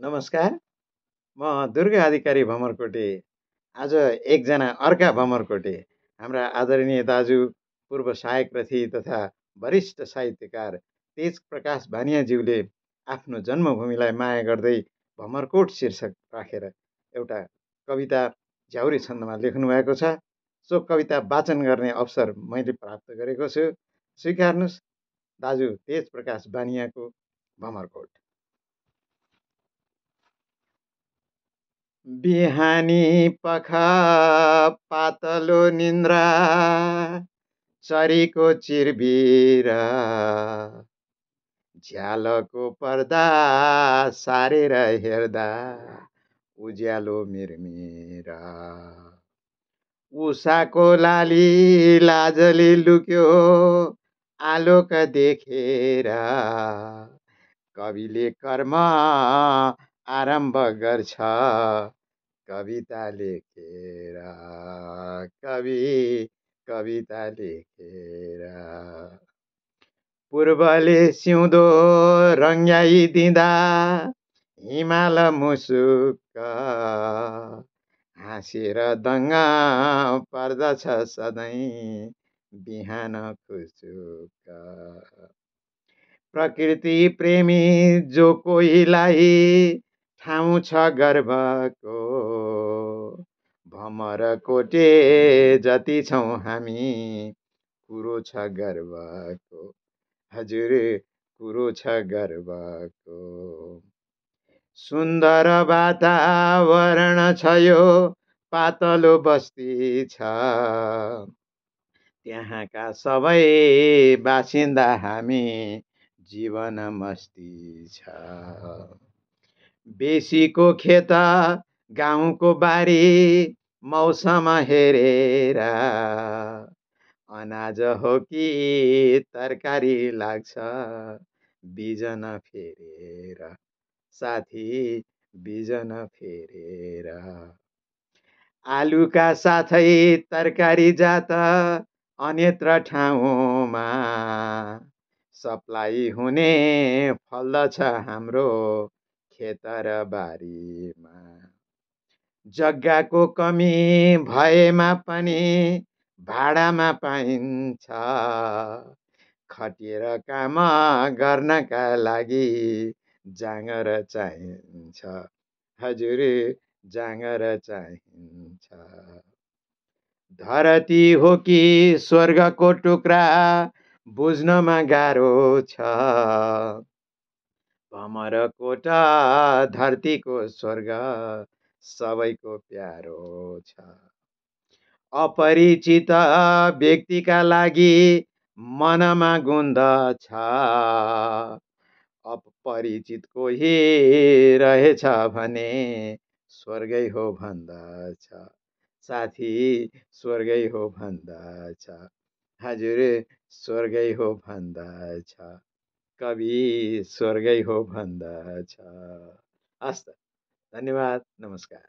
नमस्कार। म दुर्गा अधिकारी भमरकोटे। आज एकजना अर्का भमरकोटे हाम्रा आदरणीय दाजु पूर्व सहायक रथी तथा वरिष्ठ साहित्यकार तेज प्रकाश भानियाज्यूले आफ्नो जन्मभूमिलाई माया गर्दै भमरकोट शीर्षक राखेर एउटा कविता झ्याउरे छन्दमा लेख्नु भएको छ। सो कविता वाचन गर्ने अवसर मैले प्राप्त गरेको छु। स्वीकार्नुहोस् दाजु तेज प्रकाश बानियाको भमरकोट। बिहानी पख पातलो निन्द्रा चरीको चिरबिर झ्यालको पर्दा सारेर हेर्दा उज्यालो मिरमिर उषाको लाली लाजले लुक्यो आलोक देखेर कविले कर्म आरम्भ गर्छ कविता लेखेर कविता लेखेर पूर्वले सिउँदो रङ्ग्याइदिँदा हिमाल मुसुक हाँसेर दङ्ग पर्दछ सधैँ बिहान खुसुक प्रकृति प्रेमी जो कोहीलाई ठाउँ छ गर्वको भमरकोटे जति छौँ हामी कुरो छ गर्वको हजुर कुरो छ गर्वको सुन्दर वातावरण छ यो पातलो बस्ती छ त्यहाँका सबै बासिन्दा हामी जीवन मस्ती छ बेसीको खेत गाउँको बारी मौसम हेरेर अनाज हो कि तरकारी लाग्छ बिजन फेरेर साथी बिजन फेरेर आलुका साथै तरकारी जात अन्यत्र ठाउँमा सप्लाई हुने फल्दछ हाम्रो खेत र बारीमा जग्गाको कमी भएमा पनि भाडामा पाइन्छ खटेर काम गर्नका लागि जाँगर चाहिन्छ हजुर जाँगर चाहिन्छ धरती हो कि स्वर्गको टुक्रा बुझ्नमा गाह्रो छ भमरकोट धरतीको स्वर्ग सबैको प्यारो छ अपरिचित व्यक्तिका लागि मनमा गुन्द छ अपरिचित कोही रहेछ भने स्वर्गै हो भन्दछ साथी स्वर्गै हो भन्दछ हजुर स्वर्गै हो भन्दछ कवि स्वर्गै हो भन्दछ हस् त धन्यवाद नमस्कार।